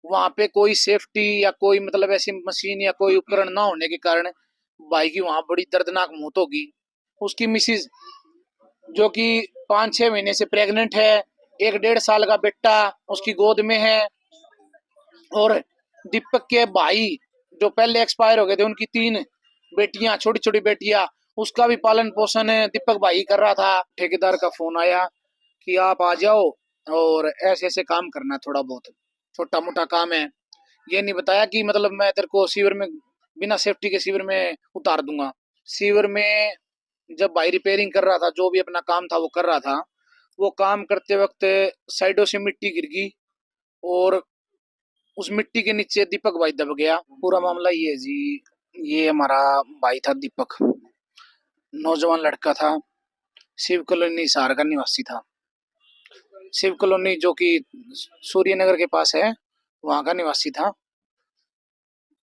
वहां पे कोई सेफ्टी या कोई मतलब ऐसी मशीन या कोई उपकरण ना होने के कारण भाई की वहां बड़ी दर्दनाक मौत होगी। उसकी मिसिज जो कि 5-6 महीने से प्रेग्नेंट है, 1-1.5 साल का बेटा उसकी गोद में है। और दीपक के भाई जो पहले एक्सपायर हो गए थे, उनकी 3 बेटियां, छोटी छोटी बेटियां, उसका भी पालन पोषण दीपक भाई कर रहा था। ठेकेदार का फोन आया कि आप आ जाओ और ऐसे ऐसे काम करना, थोड़ा बहुत छोटा मोटा काम है। ये नहीं बताया कि मतलब मैं तेरे को सीवर में बिना सेफ्टी के सीवर में उतार दूंगा। सीवर में जब भाई रिपेयरिंग कर रहा था, जो भी अपना काम था वो कर रहा था, वो काम करते वक्त साइडों से मिट्टी गिर गई और उस मिट्टी के नीचे दीपक भाई दब गया। पूरा मामला ये है जी। ये हमारा भाई था दीपक, नौजवान लड़का था, शिव कॉलोनी हिसार का निवासी था। शिव कॉलोनी जो कि सूर्य नगर के पास है, वहां का निवासी था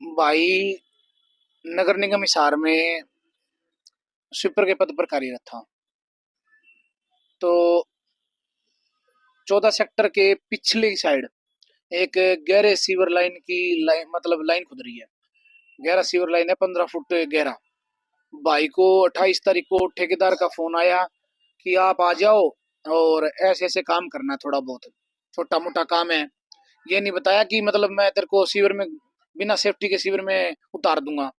भाई। नगर निगम हिसार में स्वीपर के पद पर कार्यरत था। तो 14 सेक्टर के पिछली साइड एक गहरे सीवर लाइन की लाइन, मतलब लाइन खुद रही है। गहरा सीवर लाइन है, 15 फुट गहरा। भाई को 28 तारीख को ठेकेदार का फोन आया कि आप आ जाओ और ऐसे ऐसे काम करना, थोड़ा बहुत छोटा मोटा काम है। ये नहीं बताया कि मतलब मैं तेरे को सीवर में बिना सेफ्टी के सीवर में उतार दूंगा।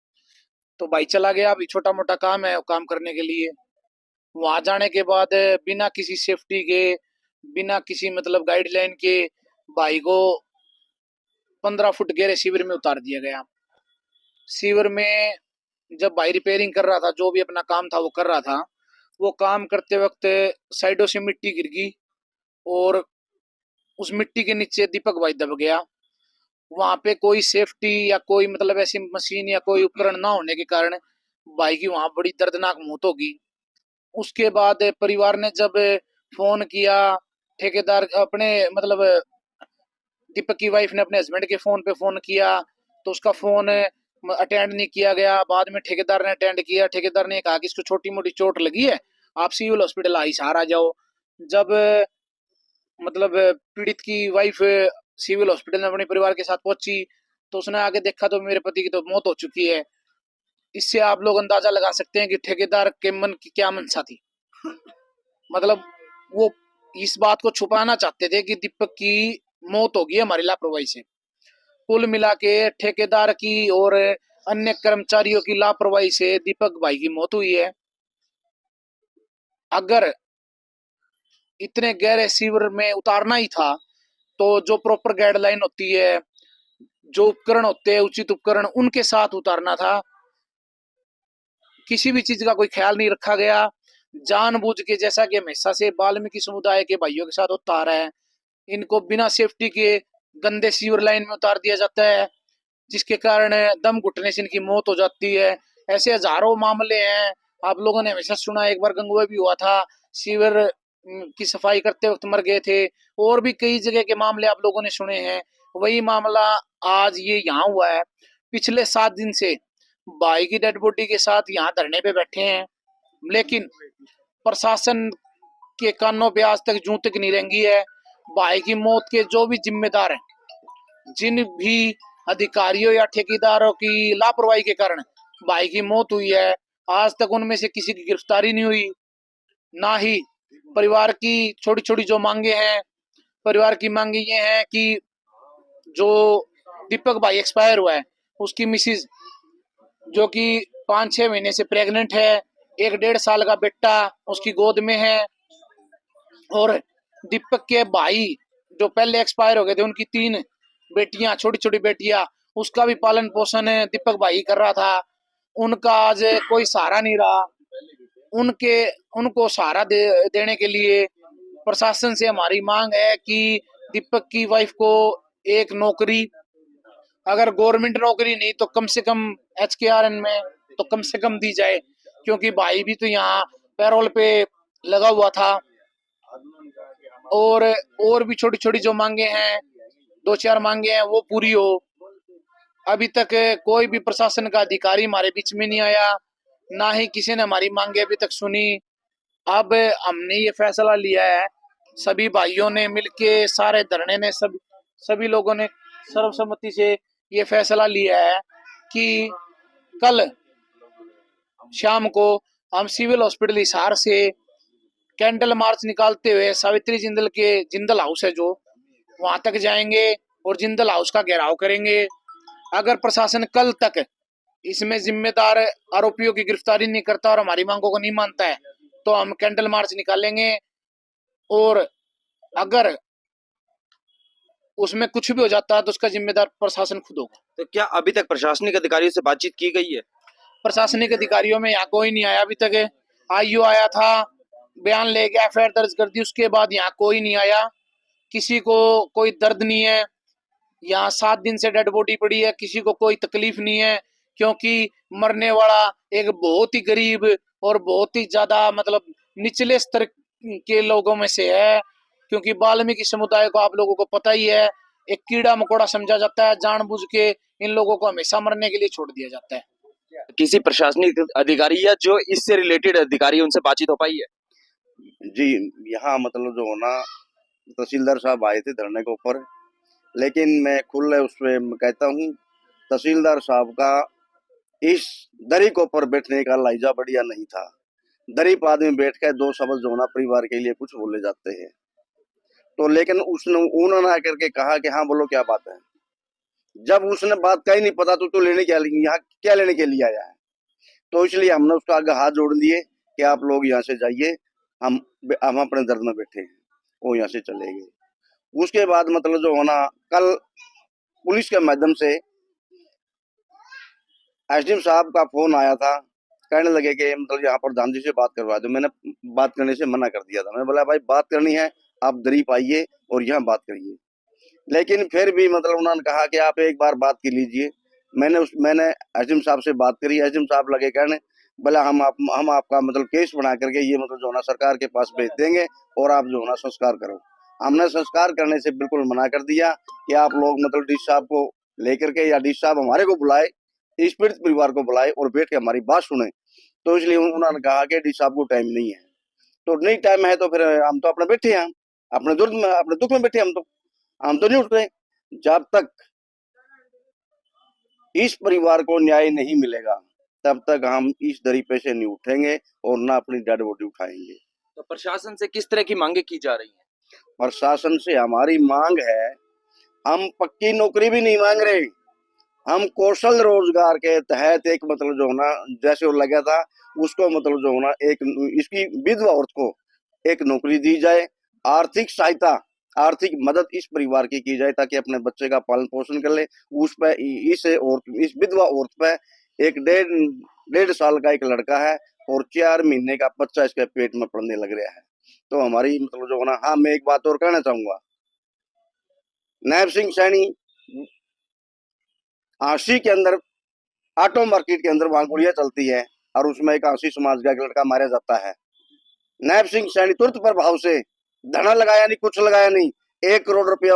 तो भाई चला गया, अभी छोटा मोटा काम है, वो काम करने के लिए वहां जाने के बाद बिना किसी सेफ्टी के, बिना किसी मतलब गाइडलाइन के भाई को 15 फुट गहरे शिविर में उतार दिया गया। शिविर में जब भाई रिपेयरिंग कर रहा था, जो भी अपना काम था वो कर रहा था, वो काम करते वक्त साइडों से मिट्टी गिर गई और उस मिट्टी के नीचे दीपक भाई दब गया। वहां पे कोई सेफ्टी या कोई मतलब ऐसी मशीन या कोई उपकरण ना होने के कारण भाई की वहां बड़ी दर्दनाक मौत होगी। उसके बाद परिवार ने जब फोन किया, ठेकेदार अपने मतलब दीपक की वाइफ ने अपने हस्बैंड के फोन पे फोन किया, तो उसका फोन अटेंड नहीं किया गया। बाद में ठेकेदार ने अटेंड किया। ठेकेदार ने कहा कि इसको छोटी मोटी चोट लगी है, आप सिविल हॉस्पिटल हिसार आ जाओ। जब मतलब पीड़ित की वाइफ सिविल हॉस्पिटल में अपने परिवार के साथ पहुंची, तो उसने आगे देखा तो मेरे पति की तो मौत हो चुकी है। इससे आप लोग अंदाजा लगा सकते हैं कि ठेकेदार के मन की क्या मंशा थी। मतलब वो इस बात को छुपाना चाहते थे कि दीपक की मौत होगी हमारी लापरवाही से। कुल मिला के ठेकेदार की और अन्य कर्मचारियों की लापरवाही से दीपक भाई की मौत हुई है। अगर इतने गहरे सीवर में उतारना ही था, तो जो प्रॉपर गाइडलाइन होती है, जो उपकरण होते हैं उचित उपकरण, उनके साथ उतारना था। किसी भी चीज का कोई ख्याल नहीं रखा गया। जानबूझ के, जैसा कि हमेशा से वाल्मीकि समुदाय के भाइयों के साथ होता आ रहा है, इनको बिना सेफ्टी के गंदे सीवर लाइन में उतार दिया जाता है, जिसके कारण दम घुटने से इनकी मौत हो जाती है। ऐसे हजारों मामले हैं। आप लोगों ने हमेशा सुना, एक बार गंगोई भी हुआ था, सीवर की सफाई करते वक्त मर गए थे। और भी कई जगह के मामले आप लोगों ने सुने हैं। वही मामला आज ये यहाँ हुआ है। पिछले 7 दिन से भाई की डेड बॉडी के साथ यहाँ धरने पे बैठे हैं, लेकिन प्रशासन के कानों पे आज तक जूं तक नहीं रेंगी है। भाई की मौत के जो भी जिम्मेदार हैं, जिन भी अधिकारियों या ठेकेदारों की लापरवाही के कारण भाई की मौत हुई है, आज तक उनमें से किसी की गिरफ्तारी नहीं हुई। ना ही परिवार की छोटी छोटी जो मांगे हैं, परिवार की मांगे ये हैं कि जो दीपक भाई एक्सपायर हुआ है, उसकी मिसिज जो कि 5-6 महीने से प्रेग्नेंट है, 1-1.5 साल का बेटा उसकी गोद में है। और दीपक के भाई जो पहले एक्सपायर हो गए थे, उनकी 3 बेटियां, छोटी छोटी बेटियां, उसका भी पालन पोषण दीपक भाई कर रहा था। उनका आज कोई सहारा नहीं रहा। उनके उनको सहारा देने के लिए प्रशासन से हमारी मांग है कि दीपक की वाइफ को एक नौकरी, अगर गवर्नमेंट नौकरी नहीं तो कम से कम HKRN में तो कम से कम दी जाए, क्योंकि भाई भी तो यहाँ पैरोल पे लगा हुआ था। और भी छोटी छोटी जो मांगे हैं, 2-4 मांगे हैं, वो पूरी हो। अभी तक कोई भी प्रशासन का अधिकारी हमारे बीच में नहीं आया, ना ही किसी ने हमारी मांगे अभी तक सुनी। अब हमने ये फैसला लिया है, सभी भाइयों ने मिलके, सारे धरने ने, सभी लोगों ने सर्वसम्मति से ये फैसला लिया है कि कल शाम को हम सिविल हॉस्पिटल हिसार से कैंडल मार्च निकालते हुए सावित्री जिंदल के जिंदल हाउस है जो वहां तक जाएंगे और जिंदल हाउस का घेराव करेंगे। अगर प्रशासन कल तक इसमें जिम्मेदार आरोपियों की गिरफ्तारी नहीं करता और हमारी मांगों को नहीं मानता है तो हम कैंडल मार्च निकालेंगे। और अगर उसमें कुछ भी हो जाता है तो उसका जिम्मेदार प्रशासन खुद होगा। तो क्या अभी तक प्रशासनिक अधिकारियों से बातचीत की गई है? प्रशासनिक अधिकारियों में यहाँ कोई नहीं आया अभी तक। आईयू आया था, बयान ले गया, एफआईआर दर्ज कर दी, उसके बाद यहाँ कोई नहीं आया। किसी को कोई दर्द नहीं है, यहाँ 7 दिन से डेड बॉडी पड़ी है, किसी को कोई तकलीफ नहीं है क्योंकि मरने वाला एक बहुत ही गरीब और बहुत ही ज्यादा मतलब निचले स्तर के लोगों में से है। क्योंकि वाल्मीकि समुदाय को आप लोगों को पता ही है, एक कीड़ा मकोड़ा समझा जाता है, जानबूझ के इन लोगों को हमेशा मरने के लिए छोड़ दिया जाता है। किसी प्रशासनिक अधिकारी या जो इससे रिलेटेड अधिकारी उनसे बातचीत हो पाई है? जी, यहाँ मतलब जो होना तहसीलदार साहब आए थे धरने के ऊपर, लेकिन मैं खुले उस पे कहता हूँ तहसीलदार साहब का इस दरी के ऊपर बैठने का लाइजा बढ़िया नहीं था। दरी पर आदमी बैठ कर 2 शब्द जो ना परिवार के लिए कुछ बोले जाते हैं, तो लेकिन उन्होंने आकर के कहा कि हाँ बोलो क्या बात है। जब उसने बात का ही नहीं पता तो लेने क्या यहाँ क्या लेने के लिए आया है, तो इसलिए हमने उसका आगे हाथ जोड़ दिए कि आप लोग यहाँ से जाइए, हम अपने दर्द में बैठे हैं। वो यहाँ से चले गए। उसके बाद मतलब जो होना कल पुलिस के माध्यम से एसडीएम साहब का फोन आया था, कहने लगे कि मतलब यहाँ प्रधान जी से बात करवा दो। मैंने बात करने से मना कर दिया था। मैं बोला भाई बात करनी है आप दरी पाइए और यहाँ बात करिए, लेकिन फिर भी मतलब उन्होंने कहा कि आप एक बार बात कर लीजिए। मैंने एसडीएम साहब से बात करी। एसडीएम साहब लगे कहने बोला हम आपका मतलब केस बना करके ये मतलब जो ना सरकार के पास भेज देंगे और आप जो ना संस्कार करो। हमने संस्कार करने से बिल्कुल मना कर दिया कि आप लोग मतलब डी साहब को लेकर के या डी साहब हमारे को बुलाए, इस पीड़ित परिवार को बुलाए और बैठ के हमारी बात सुने। तो इसलिए उन्होंने कहा कि डी साहब को टाइम नहीं है। तो नहीं टाइम है तो फिर हम तो अपने बैठे हैं, अपने दुख में बैठे। हम तो नहीं उठ रहे। जब तक इस परिवार को न्याय नहीं मिलेगा तब तक हम इस दरी पे से नहीं उठेंगे और ना अपनी डेड बॉडी उठाएंगे। तो प्रशासन से किस तरह की मांगे की जा रही हैं? प्रशासन से हमारी मांग है, हम पक्की नौकरी भी नहीं मांग रहे, हम कौशल रोजगार के तहत एक मतलब जो होना जैसे वो लगा था उसको मतलब जो होना एक इसकी विधवा औरत को एक नौकरी दी जाए, आर्थिक सहायता आर्थिक मदद इस परिवार की जाए ताकि अपने बच्चे का पालन पोषण कर ले। उस पे इस विधवा औरत पे एक डेढ़ साल का एक लड़का है और 4 महीने का बच्चा इसके पेट में पड़ने लग रहा है। तो हमारी मतलब जो होना, हाँ मैं एक बात और कहना चाहूंगा, नायब सिंह सैनी आशी के अंदर ऑटो मार्केट के अंदर वहां गोलियां चलती है और उसमें एक आशी समाज का एक लड़का मारा जाता है। नायब सिंह सैनी तुरंत प्रभाव से धरना लगाया नहीं, कुछ लगाया नहीं, 1 करोड़ रुपया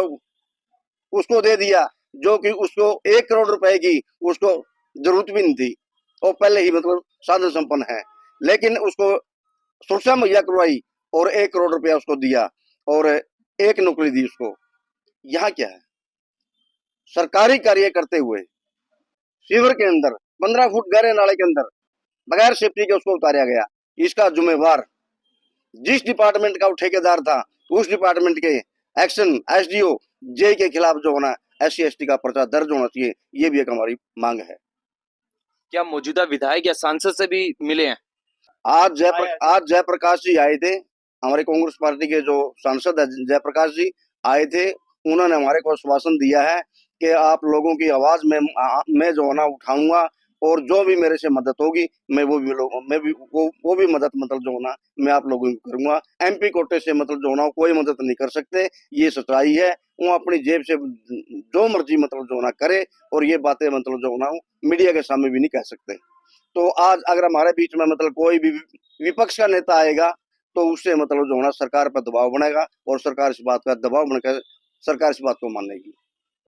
उसको दे दिया, जो कि उसको 1 करोड़ रुपए की उसको जरूरत भी नहीं थी। वो पहले ही मतलब साधन संपन्न है, लेकिन उसको सुरक्षा मुहैया करवाई और 1 करोड़ रुपया उसको दिया और एक नौकरी दी उसको। यहाँ क्या है, सरकारी कार्य करते हुए शिविर के अंदर 15 फुट गहरे नाले के अंदर बगैर सेफ्टी के उसको उतारा गया। इसका जिम्मेवार जिस डिपार्टमेंट का वो ठेकेदार था उस डिपार्टमेंट के एक्शन एसडीओ जे के खिलाफ जो होना SC/ST का पर्चा दर्ज होना चाहिए, ये भी एक हमारी मांग है। क्या मौजूदा विधायक या सांसद से भी मिले हैं? आज जयप्रकाश जी आए थे, हमारे कांग्रेस पार्टी के जो सांसद है जयप्रकाश जी आए थे। उन्होंने हमारे को आश्वासन दिया है कि आप लोगों की आवाज मैं जो है ना उठाऊंगा और जो भी मेरे से मदद होगी मैं वो भी मदद मतलब जो ना मैं आप लोगों की करूंगा। MP कोटे से मतलब जो ना कोई मदद नहीं कर सकते, ये सच्चाई है। वो अपनी जेब से जो मर्जी मतलब जो ना करे और ये बातें मतलब जो ना मीडिया के सामने भी नहीं कह सकते। तो आज अगर हमारे बीच में मतलब कोई भी विपक्ष का नेता आएगा तो उससे मतलब जो है ना सरकार पर दबाव बनेगा और सरकार इस बात का दबाव बनकर सरकार इस बात को मानेगी।